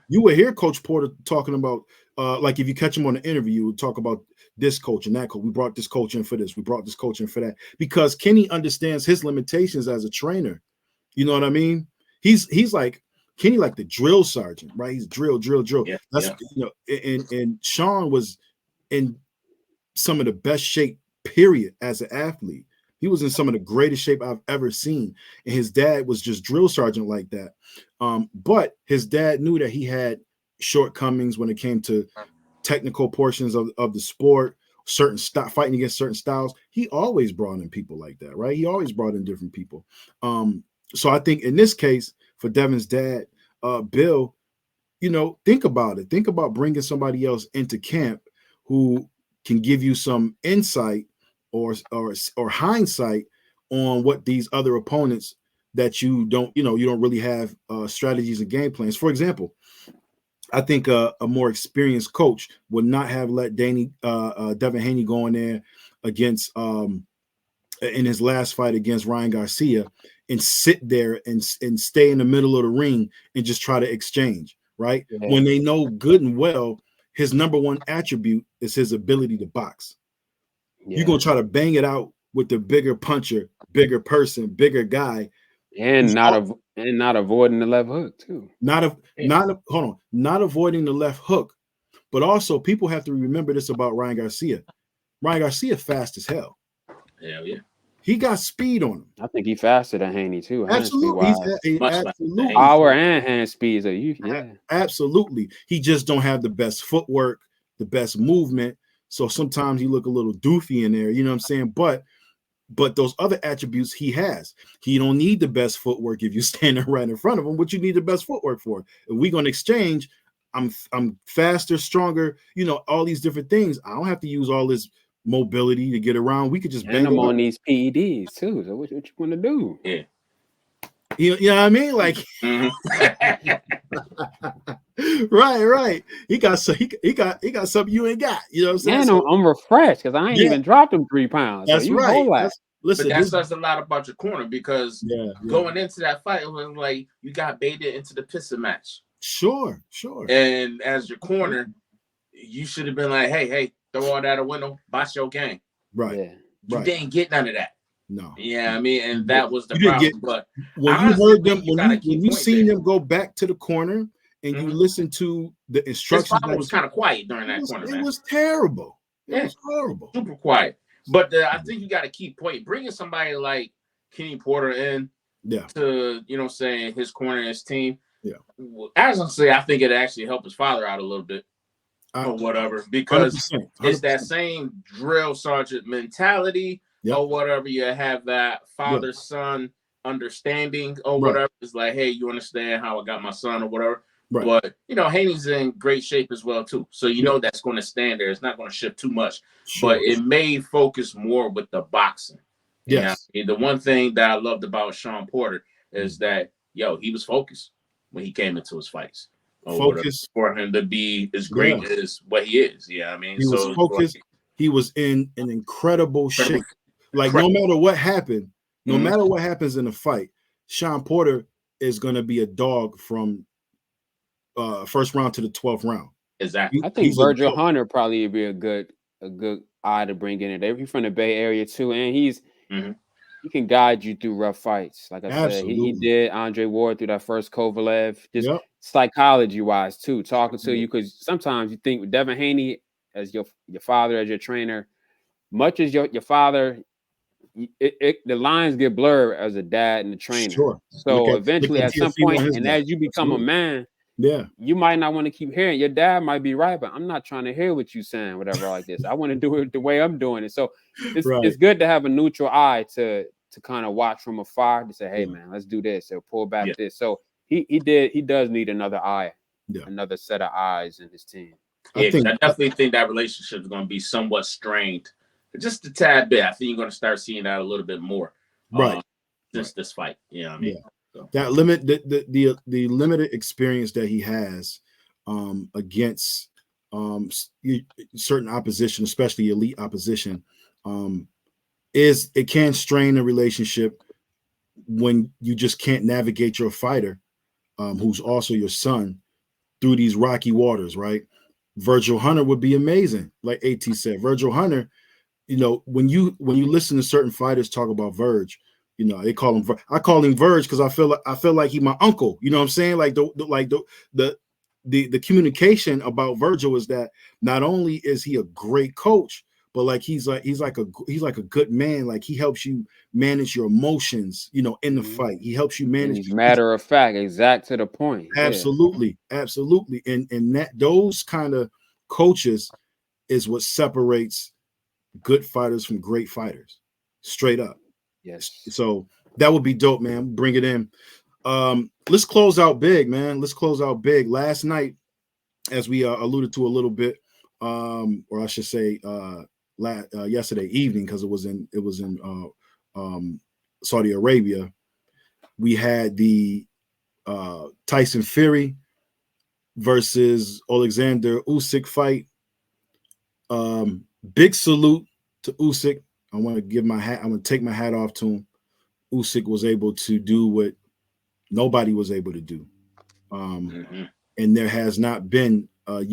You would hear Coach Porter talking about, like if you catch him on the interview, you would talk about this coach and that coach. We brought this coach in for this. We brought this coach in for that. Because Kenny understands his limitations as a trainer. You know what I mean? He's like, Kenny like the drill sergeant, right? He's drill. Yeah, That's and Sean was in some of the best shape, period, as an athlete. He was in some of the greatest shape I've ever seen. And his dad was just drill sergeant like that. But his dad knew that he had shortcomings when it came to technical portions of the sport, fighting against certain styles. He always brought in people like that, right? He always brought in different people. So I think in this case, for Devin's dad, Bill, think about it. Think about bringing somebody else into camp who can give you some insight or hindsight on what these other opponents that you don't really have strategies and game plans. For example, I think a more experienced coach would not have let Devin Haney go in there against in his last fight against Ryan Garcia and sit there and stay in the middle of the ring and just try to exchange, right? Yeah. When they know good and well his number one attribute is his ability to box. Yeah. You're gonna try to bang it out with the bigger puncher, bigger person, bigger guy, and not avoiding the left hook too. not avoiding the left hook, but also people have to remember this about Ryan Garcia. Ryan Garcia fast as hell. Hell yeah. He got speed on him. I think he's faster than Haney too. Absolutely, Absolutely. Power and hand speeds. Absolutely. He just don't have the best footwork, the best movement. So sometimes he look a little doofy in there. You know what I'm saying? But those other attributes he has. He don't need the best footwork if you're standing right in front of him. What you need the best footwork for? If we're gonna exchange, I'm faster, stronger. All these different things. I don't have to use all this mobility to get around. We could just bang them on these PEDs too. So what you want to do? Yeah. You know what I mean? Like, right. He got something you ain't got. You know what I'm saying? And I'm refreshed because I ain't even dropped him 3 pounds. That's so right. Listen, but that says a lot about your corner because going into that fight, it was like you got baited into the pissing match. Sure. And as your corner, you should have been like, hey, throw all that out a window, box your game. Right. Yeah. You didn't get none of that. No. Yeah, I mean, and that was the problem. But when you heard them, when you seen them go back to the corner and you listened to the instructions, his father was kind of quiet during that corner. It was terrible. It was horrible. Super quiet. But I think you got to keep point. Bringing somebody like Kenny Porter in to, saying his corner and his team. Yeah. As I say, I think it actually helped his father out a little bit or whatever because 100%. It's that same drill sergeant mentality or whatever. You have that father-son understanding or whatever. It's like, hey, you understand how I got my son or whatever. Right. But, Haney's in great shape as well, too. So, that's going to stand there. It's not going to shift too much. Sure. But it may focus more with the boxing. Yes. The one thing that I loved about Sean Porter is that, he was focused when he came into his fights. Focus for him to be as great as what he is. Yeah, I mean, he was focused. He was in an incredible shape. Like, no matter what happened, no matter what happens in the fight, Sean Porter is going to be a dog from first round to the 12th round. Exactly. I think Virgil Hunter probably would be a good eye to bring in there. He's from the Bay Area too, and he can guide you through rough fights. Like I said, he did Andre Ward through that first Kovalev. Just psychology wise too, talking to you, because sometimes you think with Devin Haney as your father, as your trainer, much as your father, the lines get blurred as a dad and a trainer. Sure. So eventually, at some point, and as you become a man, you might not want to keep hearing. Your dad might be right, but I'm not trying to hear what you're saying, whatever like this. I want to do it the way I'm doing it. So it's good to have a neutral eye to kind of watch from afar to say, hey man, let's do this or pull back this. So he does need another eye, another set of eyes in his team. I definitely think that relationship is going to be somewhat strained, just a tad bit. I think you're going to start seeing that a little bit more, this fight. You know what I mean? So. That limit, the limited experience that he has against certain opposition, especially elite opposition, it can strain a relationship when you just can't navigate your fighter, who's also your son, through these rocky waters, right? Virgil Hunter would be amazing, like AT said. Virgil Hunter, when you listen to certain fighters talk about Verge, they call him. I call him Verge because I feel like he's my uncle. You know what I'm saying? Like the communication about Virgil is that not only is he a great coach, but like he's like a good man. Like he helps you manage your emotions, in the fight. He helps you manage. He's matter of fact, exact to the point. Absolutely. And that those kind of coaches is what separates good fighters from great fighters, straight up. Yes. So that would be dope, man. Bring it in. Let's close out big, man. Let's close out big. Last night, as we alluded to a little bit, or I should say, yesterday evening, because it was in Saudi Arabia. We had the Tyson Fury versus Alexander Usyk fight. Big salute to Usyk. I want to give my hat. I'm going to take my hat off to him. Usyk was able to do what nobody was able to do. And there has not been a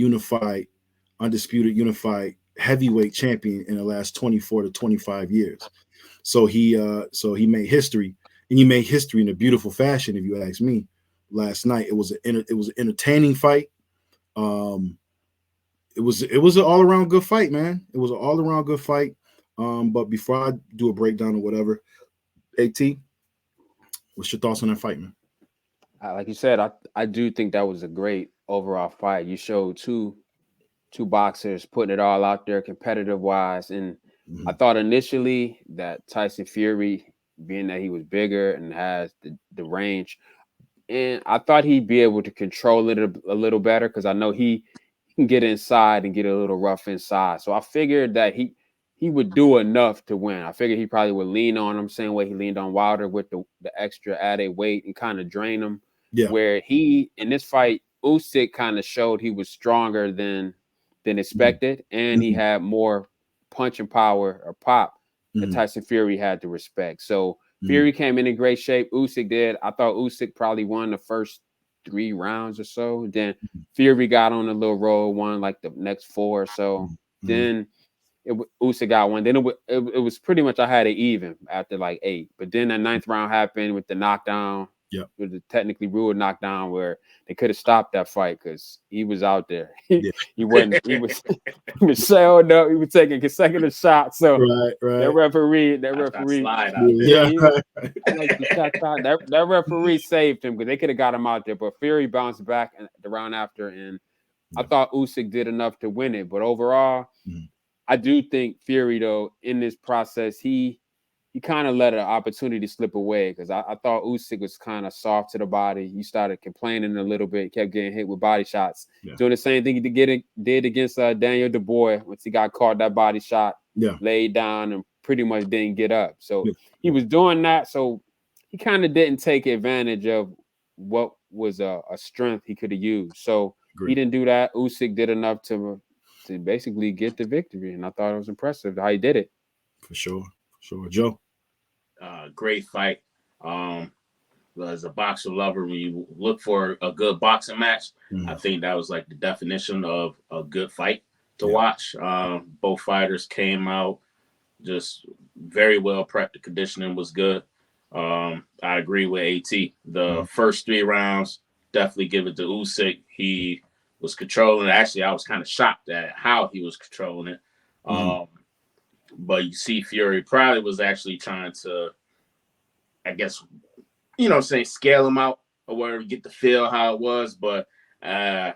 undisputed unified heavyweight champion in the last 24 to 25 years. So he made history, and he made history in a beautiful fashion, if you ask me. Last night it was an entertaining fight. It was an all around good fight, man. It was an all around good fight. But before I do a breakdown or whatever, AT, what's your thoughts on that fight, man? Like you said, I do think that was a great overall fight. You showed two boxers putting it all out there competitive wise. And I thought initially that Tyson Fury, being that he was bigger and has the range, and I thought he'd be able to control it a little better, because I know he can get inside and get a little rough inside. So I figured that he would do enough to win. I figured he probably would lean on him, same way he leaned on Wilder with the extra added weight and kind of drain him. Yeah. Where he, in this fight, Usyk kind of showed he was stronger than expected, and he had more punching power or pop that Tyson Fury had to respect. So Fury came in great shape. Usyk did. I thought Usyk probably won the first 3 rounds or so. Then Fury got on a little roll, won like the next 4 or so. Then Usyk got one. Then it was pretty much I had it even after like 8. But then the 9th round happened with the knockdown. Yeah, with the technically ruled knockdown, where they could have stopped that fight because he was out there. He was shelled up. He was taking consecutive shots. So that referee, that referee saved him, because they could have got him out there. But Fury bounced back the round after, and I thought Usyk did enough to win it. But overall, I do think Fury, though, in this process, he kind of let an opportunity slip away, because I thought Usyk was kind of soft to the body. He started complaining a little bit, kept getting hit with body shots. Doing the same thing he did against Daniel Dubois once he got caught that body shot, laid down and pretty much didn't get up. So he was doing that. So he kind of didn't take advantage of what was a strength he could have used. So he didn't do that. Usyk did enough to basically get the victory, and I thought it was impressive how he did it. For sure. Joe? Great fight. As a boxer lover, when you look for a good boxing match, I think that was like the definition of a good fight to watch. Both fighters came out just very well prepped. The conditioning was good. I agree with AT. The first 3 rounds, definitely give it to Usyk. He was controlling it. Actually, I was kind of shocked at how he was controlling it. But you see, Fury probably was actually trying to, I guess, scale him out or whatever, get the feel how it was. But I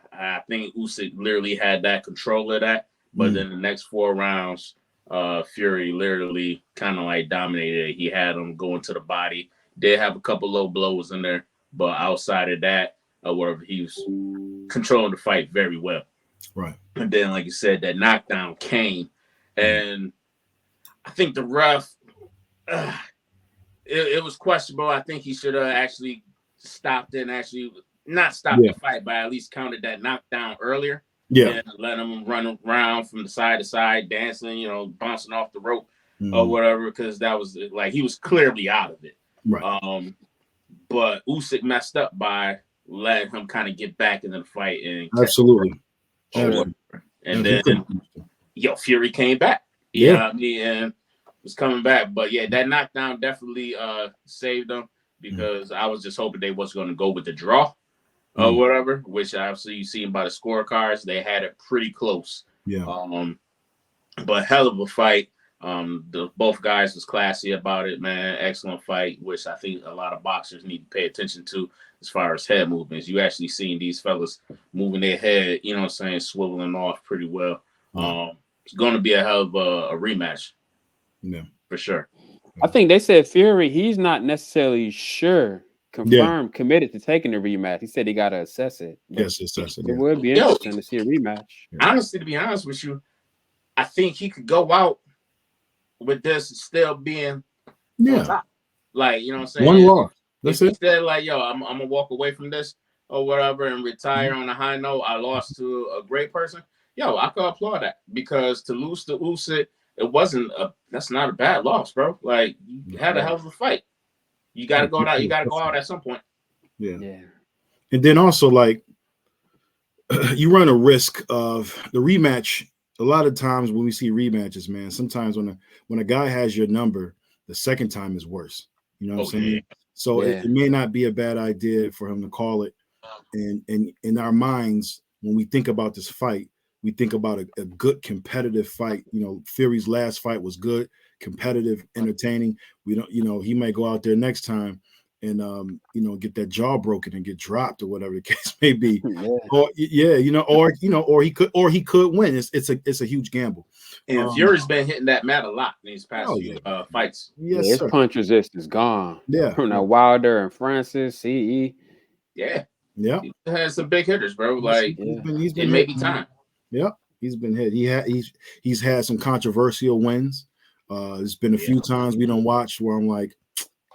think Usyk literally had that control of that. But then the next 4 rounds, Fury literally kind of like dominated it. He had him going to the body. Did have a couple low blows in there, but outside of that, whatever, he was controlling the fight very well. Right. And then, like you said, that knockdown came, and I think the ref, it was questionable. I think he should have actually stopped it and actually not stopped the fight, but at least counted that knockdown earlier. Yeah. And let him run around from the side to side, dancing, bouncing off the rope or whatever, because that was like he was clearly out of it. Right. But Usyk messed up by letting him kind of get back into the fight. And absolutely. And then, Fury came back. You know what I mean? And was coming back. But that knockdown definitely saved them, because I was just hoping they wasn't going to go with the draw or whatever, which obviously you see by the scorecards, they had it pretty close. But hell of a fight. Both guys was classy about it, man. Excellent fight, which I think a lot of boxers need to pay attention to as far as head movements. You actually seeing these fellas moving their head, swiveling off pretty well. It's going to be a hell of a rematch. Yeah, for sure. I think they said Fury, he's not necessarily committed to taking the rematch. He said he got to assess it. Yes, assess it. It would be interesting to see a rematch. Honestly, to be honest with you, I think he could go out with this still being on top. Like, you know what I'm saying? One loss. That's he it. said like, yo, I'm gonna walk away from this or whatever and retire on a high note. I lost to a great person. Yo, I could applaud that because to lose to Usyk, that's not a bad loss, bro. Like you had a hell of a fight. You got to go out. You got to go out at some point. Yeah. Yeah. And then also like you run a risk of the rematch. A lot of times when we see rematches, man, sometimes when a guy has your number, the second time is worse. You know what I'm saying? Yeah. So Yeah. it may not be a bad idea for him to call it. And in our minds, when we think about this fight, we think about a good competitive fight. You know, Fury's last fight was good, competitive, entertaining. We don't, you know, he may go out there next time and you know, get that jaw broken and get dropped or whatever the case may be. Yeah. Or or he could win. It's a huge gamble. And Fury's been hitting that mat a lot in these past Oh few yeah, fights. yes, Yeah, his sir. punch resistance gone. Yeah, From that Wilder and Francis, CE. Yeah, yeah. he has some big hitters, bro. He's, Like he's been it may hit. be time. Yeah, he's been hit. He's had some controversial wins. There's been a few times we don't watch where I'm like,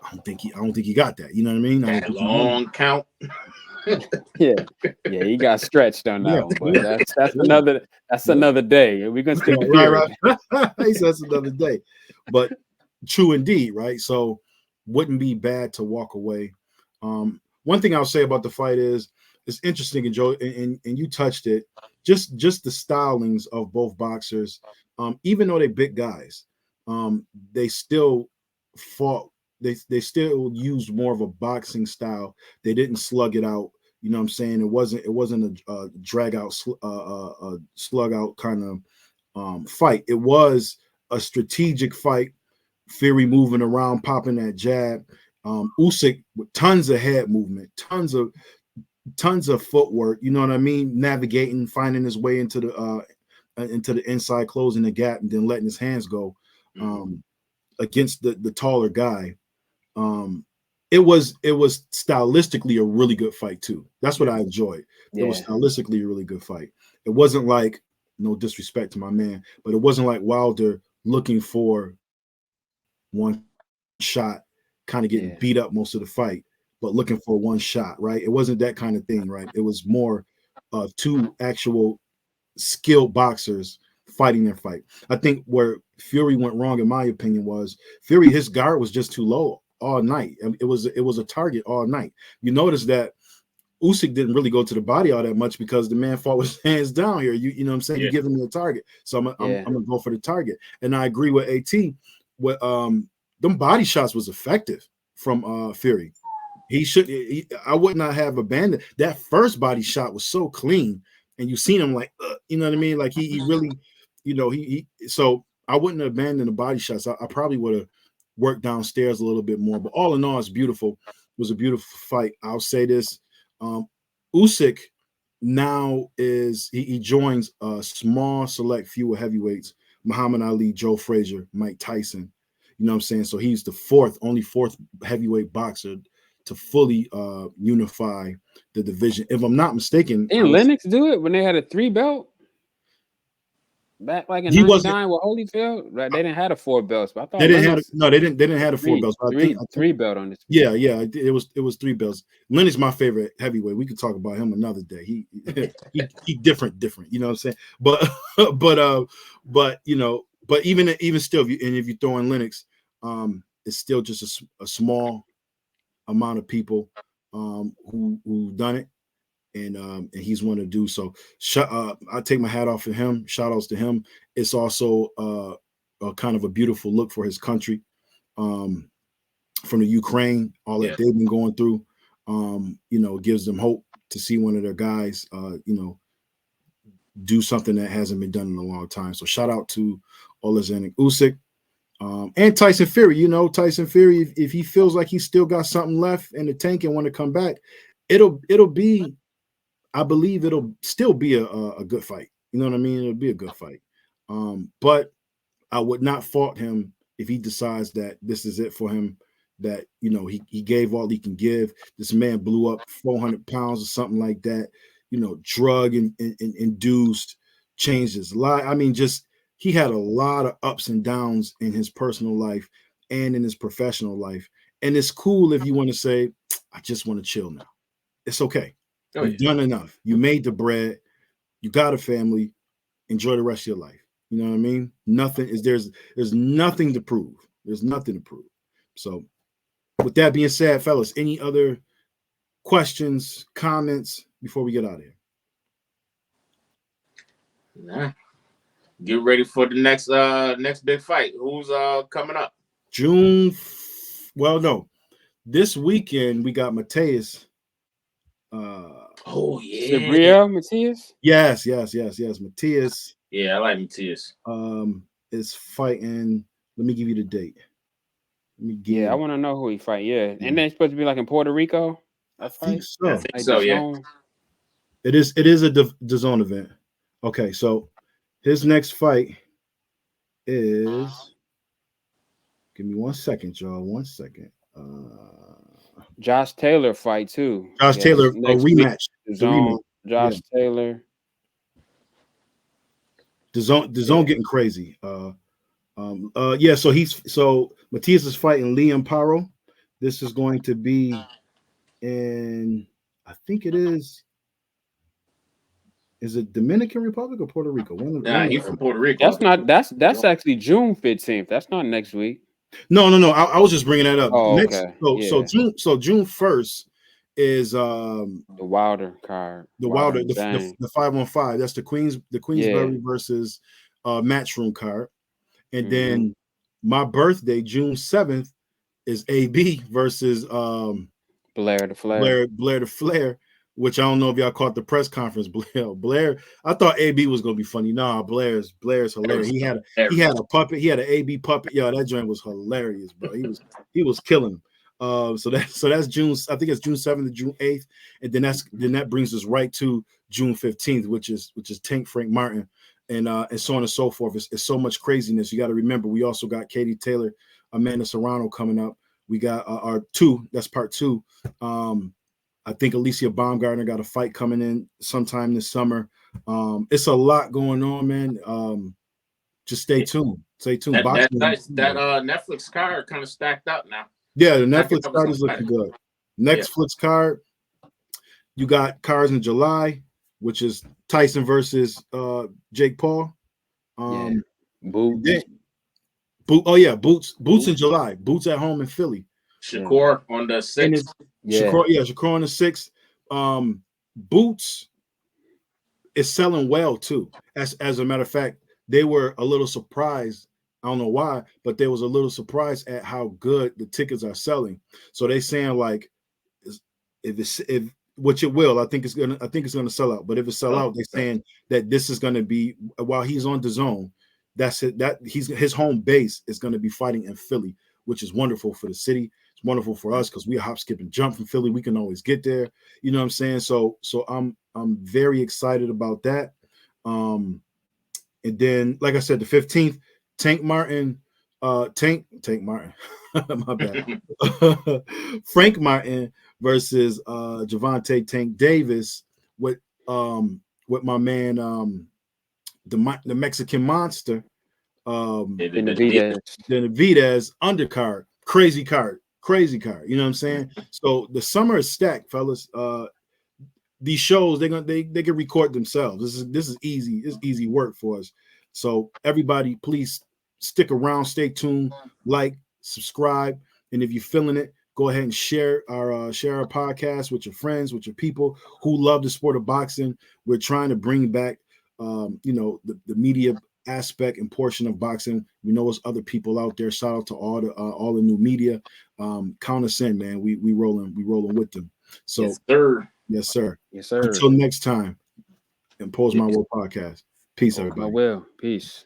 I don't think he got that. You know what I mean? I don't That think he won. long count. Yeah. Yeah, he got stretched on that Yeah, one, but yeah. that's another day. We're gonna stick to Fury. Right. He says another day. But true indeed, right? So wouldn't be bad to walk away. One thing I'll say about the fight is it's interesting, and Joe, and you touched it. Just the stylings of both boxers, even though they're big guys, they still fought. They still used more of a boxing style. They didn't slug it out. You know what I'm saying? It wasn't a drag out, slug out kind of fight. It was a strategic fight. Fury moving around, popping that jab. Usyk with tons of head movement, tons of footwork. You know what I mean? Navigating, finding his way into the inside, closing the gap, and then letting his hands go against the taller guy. It was stylistically a really good fight too. That's what I enjoyed. It was stylistically a really good fight. It wasn't like, no disrespect to my man, but it wasn't like Wilder looking for one shot, kind of getting beat up most of the fight, but looking for one shot, right? It wasn't that kind of thing, right? It was more of two actual skilled boxers fighting their fight. I think where Fury went wrong, in my opinion, was Fury, his guard was just too low all night. It was a target all night. You notice that Usyk didn't really go to the body all that much because the man fought with his hands down here. You know what I'm saying? You're giving me a target. So I'm gonna go for the target. And I agree with AT. With them body shots was effective from Fury. I would not have abandoned that first body shot was so clean, and you seen him like, you know what I mean? Like he really, you know, he so I wouldn't have abandoned the body shots. I probably would have worked downstairs a little bit more. But all in all, it's beautiful. It was a beautiful fight. I'll say this. Usyk now he joins a small select few of heavyweights: Muhammad Ali, Joe Frazier, Mike Tyson. You know what I'm saying? So he's the only fourth heavyweight boxer to fully unify the division. If I'm not mistaken, Didn't Lennox do it when they had a 3 belt? Back like in '99 with Holyfield, right? They didn't have a 4 belts, but I thought they didn't Lennox, they didn't have the 4 belts. But I think 3 belt on this. Yeah, it was 3 belts. Lennox my favorite heavyweight. We could talk about him another day. He different. You know what I'm saying? But but you know, but even still, if you throw in Lennox, it's still just a small amount of people who've done it. And he's one to do so. I take my hat off for him. Shout outs to him. It's also a kind of a beautiful look for his country, from the Ukraine, all that they've been going through. You know, gives them hope to see one of their guys, you know, do something that hasn't been done in a long time. So shout out to Alexander Usyk and Tyson Fury. You know, Tyson Fury, if he feels like he's still got something left in the tank and want to come back, it'll be. I believe it'll still be a good fight. You know what I mean? It'll be a good fight. But I would not fault him if he decides that this is it for him, that, you know, he gave all he can give. This man blew up 400 pounds or something like that, you know, drug and induced, changed his life. I mean, just he had a lot of ups and downs in his personal life and in his professional life. And it's cool if you want to say, I just want to chill now. It's okay. Oh, You've done enough. You made the bread. You got a family. Enjoy the rest of your life. You know what I mean? Nothing is there's nothing to prove. There's nothing to prove. So with that being said, fellas, any other questions, comments before we get out of here? Nah. Get ready for the next big fight. Who's coming up? No. This weekend we got Mateus. Oh yeah. Gabriel Matias? Yes. Mateus. Yeah, I like Matias. Is fighting. Let me give you the date. I want to know who he fight. Yeah. And then it's supposed to be like in Puerto Rico. I think so. I think so, yeah. It is a DAZN event. Okay, so his next fight is. Give me 1 second, y'all. 1 second. Josh Taylor fight too. Josh Taylor, a rematch. Josh Taylor. DAZN getting crazy. So Matias is fighting Liam Paro. This is going to be in, I think it is. Is it Dominican Republic or Puerto Rico? He's from Puerto Rico. That's actually June 15th. That's not next week. No. I was just bringing that up. Okay. So June 1st is the Wilder card. The 5-on-5. That's the Queensberry versus Matchroom card. And then my birthday, June 7th, is AB versus Blair the Flair. Which I don't know if y'all caught the press conference. Blair, I thought AB was gonna be funny. Nah, Blair's hilarious. He had a puppet. He had an AB puppet. Yo, that joint was hilarious, bro. He was killing him. So that's June. I think it's June 7th to June 8th, and then that brings us right to June 15th, which is Tank Frank Martin, and so on and so forth. It's so much craziness. You got to remember, we also got Katie Taylor, Amanda Serrano coming up. We got our two. That's part 2. I think Alicia Baumgartner got a fight coming in sometime this summer. It's a lot going on, man. Just stay tuned. Stay tuned. That Netflix card kind of stacked up now. Yeah, the Netflix card is looking good. Netflix card. You got cards in July, which is Tyson versus Jake Paul. Boots. Boots in July. Boots at home in Philly. Shakur on the 6th. Shakur on the 6th. Boots is selling well too. As a matter of fact, they were a little surprised. I don't know why, but they was a little surprised at how good the tickets are selling. So they saying like, which it will. I think it's gonna sell out. But if it sell out, they're saying that this is gonna be while he's on DAZN. That's it. That his home base is gonna be fighting in Philly, which is wonderful for the city. It's wonderful for us because we hop, skip, and jump from Philly. We can always get there. You know what I'm saying? So I'm very excited about that. And then, like I said, the 15th, Tank Martin, Tank Martin, my bad. Frank Martin versus Javante Tank Davis with my man the Mexican monster Benavidez undercard. Crazy card. You know what I'm saying? So the summer is stacked, fellas. These shows they can record themselves. This is easy. It's easy work for us. So everybody, please stick around, stay tuned, like, subscribe, and if you're feeling it, go ahead and share our podcast with your friends, with your people who love the sport of boxing. We're trying to bring back, the media aspect and portion of boxing. We know there's other people out there. Shout out to all the new media. Count us in, man. We rolling with them. So yes, sir. Until next time, Impose My Will podcast. Peace, everybody. My will. Peace.